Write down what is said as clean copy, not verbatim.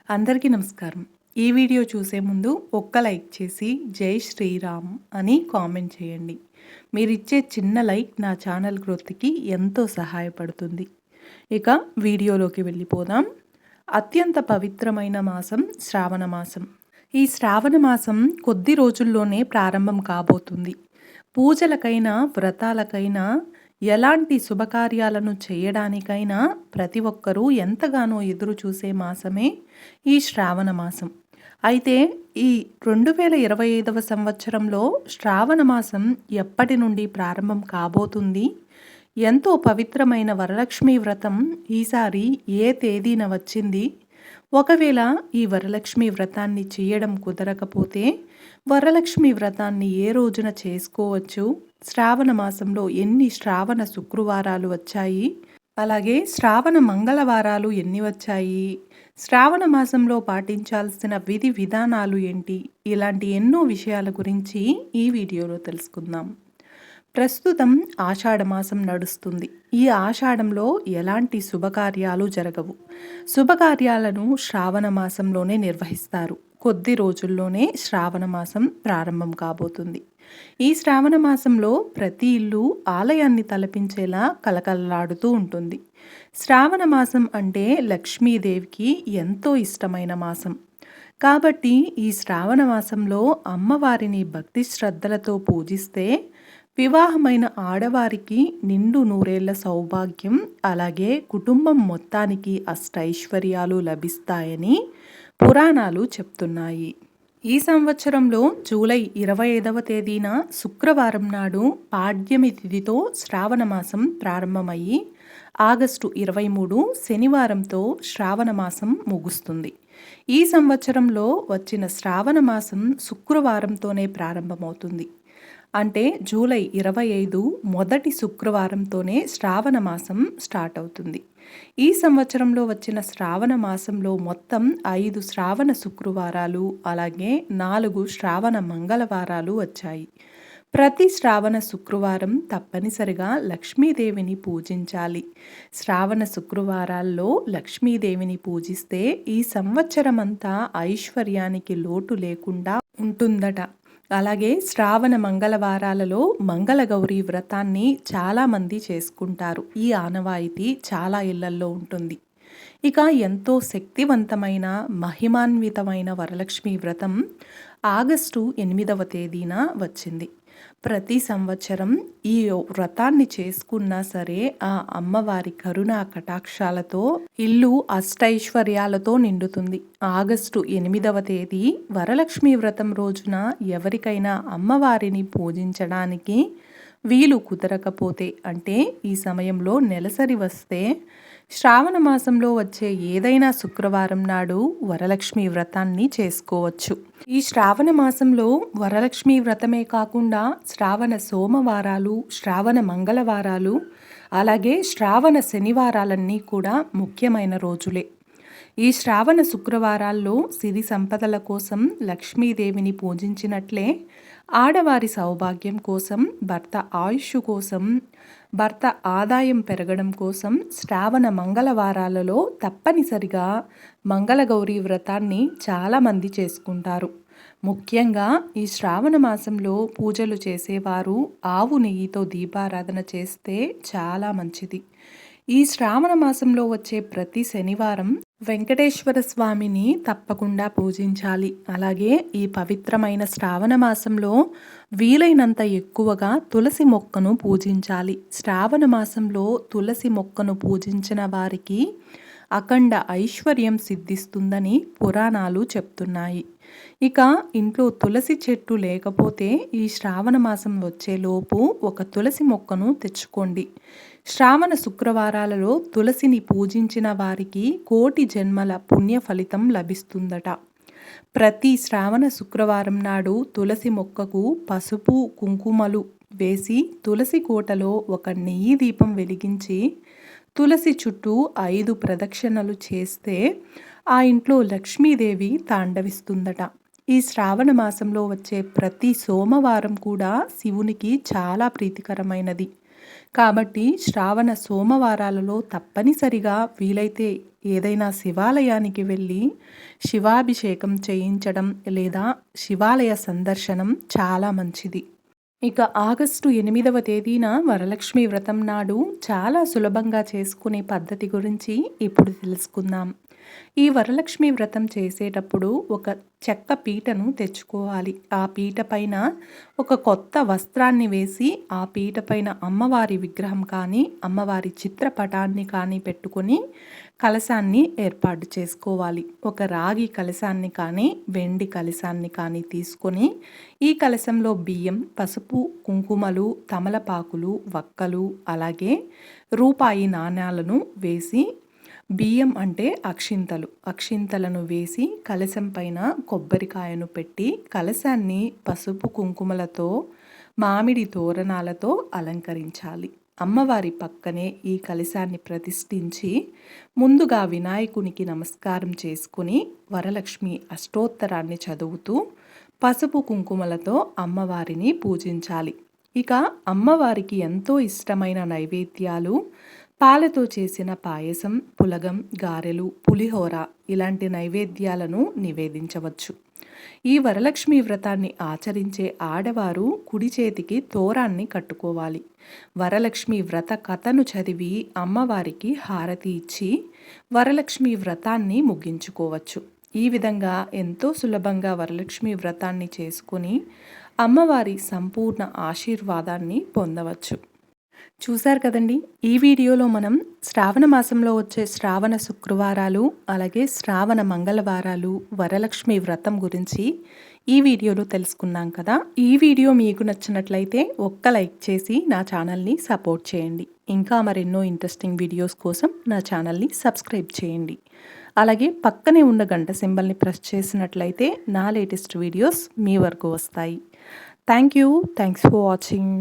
అందరికీ నమస్కారం. ఈ వీడియో చూసే ముందు ఒక్క లైక్ చేసి జై శ్రీరామ్ అని కామెంట్ చేయండి. మీరిచ్చే చిన్న లైక్ నా ఛానల్ గ్రోత్కి ఎంతో సహాయపడుతుంది. ఇక వీడియోలోకి వెళ్ళిపోదాం. అత్యంత పవిత్రమైన మాసం శ్రావణ మాసం. ఈ శ్రావణ మాసం కొద్ది రోజుల్లోనే ప్రారంభం కాబోతుంది. పూజలకైనా వ్రతాలకైనా ఎలాంటి శుభకార్యాలను చేయడానికైనా ప్రతి ఒక్కరూ ఎంతగానో ఎదురు చూసే మాసమే ఈ శ్రావణ మాసం. అయితే ఈ 2025వ సంవత్సరంలో శ్రావణ మాసం ఎప్పటి నుండి ప్రారంభం కాబోతుంది, ఎంతో పవిత్రమైన వరలక్ష్మి వ్రతం ఈసారి ఏ తేదీన వచ్చింది, ఒకవేళ ఈ వరలక్ష్మి వ్రతాన్ని చేయడం కుదరకపోతే వరలక్ష్మి వ్రతాన్ని ఏ రోజున చేసుకోవచ్చు, శ్రావణ మాసంలో ఎన్ని శ్రావణ శుక్రవారాలు వచ్చాయి, అలాగే శ్రావణ మంగళవారాలు ఎన్ని వచ్చాయి, శ్రావణ మాసంలో పాటించాల్సిన విధి విధానాలు ఏంటి, ఇలాంటి ఎన్నో విషయాల గురించి ఈ వీడియోలో తెలుసుకుందాం. ప్రస్తుతం ఆషాఢమాసం నడుస్తుంది. ఈ ఆషాఢంలో ఎలాంటి శుభకార్యాలు జరగవు. శుభకార్యాలను శ్రావణ మాసంలోనే నిర్వహిస్తారు. కొద్ది రోజుల్లోనే శ్రావణ మాసం ప్రారంభం కాబోతుంది. ఈ శ్రావణ మాసంలో ప్రతి ఇల్లు ఆలయాన్ని తలపించేలా కలకలలాడుతూ ఉంటుంది. శ్రావణ మాసం అంటే లక్ష్మీదేవికి ఎంతో ఇష్టమైన మాసం. కాబట్టి ఈ శ్రావణ మాసంలో అమ్మవారిని భక్తి శ్రద్ధలతో పూజిస్తే వివాహమైన ఆడవారికి నిండు నూరేళ్ల సౌభాగ్యం, అలాగే కుటుంబం మొత్తానికి అష్టైశ్వర్యాలు లభిస్తాయని పురాణాలు చెప్తున్నాయి. ఈ సంవత్సరంలో జూలై 25వ తేదీన శుక్రవారం నాడు పాడ్యమి తిథితో శ్రావణ మాసం ప్రారంభమయ్యి ఆగస్టు 23 శనివారంతో శ్రావణ మాసం ముగుస్తుంది. ఈ సంవత్సరంలో వచ్చిన శ్రావణ మాసం శుక్రవారంతోనే ప్రారంభమవుతుంది. అంటే జూలై 25 మొదటి శుక్రవారంతోనే శ్రావణ మాసం స్టార్ట్ అవుతుంది. ఈ సంవత్సరంలో వచ్చిన శ్రావణ మాసంలో మొత్తం 5 శ్రావణ శుక్రవారాలు, అలాగే 4 శ్రావణ మంగళవారాలు వచ్చాయి. ప్రతి శ్రావణ శుక్రవారం తప్పనిసరిగా లక్ష్మీదేవిని పూజించాలి. శ్రావణ శుక్రవారాల్లో లక్ష్మీదేవిని పూజిస్తే ఈ సంవత్సరమంతా ఐశ్వర్యానికి లోటు లేకుండా ఉంటుందట. అలాగే శ్రావణ మంగళవారాలలో మంగళగౌరి వ్రతాన్ని చాలామంది చేసుకుంటారు. ఈ ఆనవాయితీ చాలా ఇళ్లల్లో ఉంటుంది. ఇక ఎంతో శక్తివంతమైన మహిమాన్వితమైన వరలక్ష్మి వ్రతం ఆగస్టు 8వ తేదీన వచ్చింది. ప్రతి సంవత్సరం ఈ వ్రతాన్ని చేసుకున్నా సరే ఆ అమ్మవారి కరుణా కటాక్షాలతో ఇల్లు అష్టైశ్వర్యాలతో నిండుతుంది. ఆగస్టు 8వ తేదీ వరలక్ష్మి వ్రతం రోజున ఎవరికైనా అమ్మవారిని పూజించడానికి వీలు కుదరకపోతే, అంటే ఈ సమయంలో నెలసరి వస్తే శ్రావణ మాసంలో వచ్చే ఏదైనా శుక్రవారం నాడు వరలక్ష్మి వ్రతాన్ని చేసుకోవచ్చు. ఈ శ్రావణ మాసంలో వరలక్ష్మి వ్రతమే కాకుండా శ్రావణ సోమవారాలు, శ్రావణ మంగళవారాలు, అలాగే శ్రావణ శనివారాలన్నీ కూడా ముఖ్యమైన రోజులే. ఈ శ్రావణ శుక్రవారాల్లో సిరి సంపదల కోసం లక్ష్మీదేవిని పూజించినట్లే ఆడవారి సౌభాగ్యం కోసం, భర్త ఆయుష్ కోసం, భర్త ఆదాయం పెరగడం కోసం శ్రావణ మంగళవారాలలో తప్పనిసరిగా మంగళగౌరి వ్రతాన్ని చాలామంది చేసుకుంటారు. ముఖ్యంగా ఈ శ్రావణ మాసంలో పూజలు చేసేవారు ఆవు నెయ్యితో దీపారాధన చేస్తే చాలా మంచిది. ఈ శ్రావణ మాసంలో వచ్చే ప్రతి శనివారం వెంకటేశ్వర స్వామిని తప్పకుండా పూజించాలి. అలాగే ఈ పవిత్రమైన శ్రావణ మాసంలో వీలైనంత ఎక్కువగా తులసి మొక్కను పూజించాలి. శ్రావణ మాసంలో తులసి మొక్కను పూజించిన వారికి అఖండ ఐశ్వర్యం సిద్ధిస్తుందని పురాణాలు చెప్తున్నాయి. ఇక ఇంట్లో తులసి చెట్టు లేకపోతే ఈ శ్రావణ మాసం వచ్చేలోపు ఒక తులసి మొక్కను తెచ్చుకోండి. శ్రావణ శుక్రవారాలలో తులసిని పూజించిన వారికి కోటి జన్మల పుణ్య ఫలితం లభిస్తుందట. ప్రతి శ్రావణ శుక్రవారం నాడు తులసి మొక్కకు పసుపు కుంకుమలు వేసి తులసి కోటలో ఒక నెయ్యి దీపం వెలిగించి తులసి చుట్టూ 5 ప్రదక్షిణలు చేస్తే ఆ ఇంట్లో లక్ష్మీదేవి తాండవిస్తుందట. ఈ శ్రావణ మాసంలో వచ్చే ప్రతి సోమవారం కూడా శివునికి చాలా ప్రీతికరమైనది. కాబట్టి శ్రావణ సోమవారాలలో తప్పనిసరిగా వీలైతే ఏదైనా శివాలయానికి వెళ్ళి శివాభిషేకం చేయించడం లేదా శివాలయ సందర్శనం చాలా మంచిది. ఇక ఆగస్టు 8వ తేదీన వరలక్ష్మి వ్రతం నాడు చాలా సులభంగా చేసుకునే పద్ధతి గురించి ఇప్పుడు తెలుసుకుందాం. ఈ వరలక్ష్మి వ్రతం చేసేటప్పుడు ఒక చెక్క పీటను తెచ్చుకోవాలి. ఆ పీట పైన ఒక కొత్త వస్త్రాన్ని వేసి ఆ పీట పైన అమ్మవారి విగ్రహం కానీ అమ్మవారి చిత్రపటాన్ని కానీ పెట్టుకొని కలశాన్ని ఏర్పాటు చేసుకోవాలి. ఒక రాగి కలశాన్ని కానీ వెండి కలశాన్ని కానీ తీసుకొని ఈ కలశంలో బియ్యం, పసుపు, కుంకుమలు, తమలపాకులు, వక్కలు అలాగే రూపాయి నాణ్యాలను వేసి బియ్యం అంటే అక్షింతలను వేసి కలశం పైన కొబ్బరికాయను పెట్టి కలశాన్ని పసుపు కుంకుమలతో మామిడి తోరణాలతో అలంకరించాలి. అమ్మవారి పక్కనే ఈ కలశాన్ని ప్రతిష్ఠించి ముందుగా వినాయకునికి నమస్కారం చేసుకుని వరలక్ష్మి అష్టోత్తరాన్ని చదువుతూ పసుపు కుంకుమలతో అమ్మవారిని పూజించాలి. ఇక అమ్మవారికి ఎంతో ఇష్టమైన నైవేద్యాలు పాలతో చేసిన పాయసం, పులగం, గారెలు, పులిహోర ఇలాంటి నైవేద్యాలను నివేదించవచ్చు. ఈ వరలక్ష్మి వ్రతాన్ని ఆచరించే ఆడవారు కుడి చేతికి తోరాన్ని కట్టుకోవాలి. వరలక్ష్మి వ్రత కథను చదివి అమ్మవారికి హారతి ఇచ్చి వరలక్ష్మి వ్రతాన్ని ముగించుకోవచ్చు. ఈ విధంగా ఎంతో సులభంగా వరలక్ష్మి వ్రతాన్ని చేసుకుని అమ్మవారి సంపూర్ణ ఆశీర్వాదాన్ని పొందవచ్చు. చూశారు కదండి, ఈ వీడియోలో మనం శ్రావణ మాసంలో వచ్చే శ్రావణ శుక్రవారాలు అలాగే శ్రావణ మంగళవారాలు వరలక్ష్మి వ్రతం గురించి ఈ వీడియోలో తెలుసుకున్నాం కదా. ఈ వీడియో మీకు నచ్చినట్లయితే ఒక్క లైక్ చేసి నా ఛానల్ని సపోర్ట్ చేయండి. ఇంకా మరెన్నో ఇంట్రెస్టింగ్ వీడియోస్ కోసం నా ఛానల్ని సబ్స్క్రైబ్ చేయండి. అలాగే పక్కనే ఉన్న గంట సింబల్ని ప్రెస్ చేసినట్లయితే నా లేటెస్ట్ వీడియోస్ మీ వరకు వస్తాయి. Thanks for watching.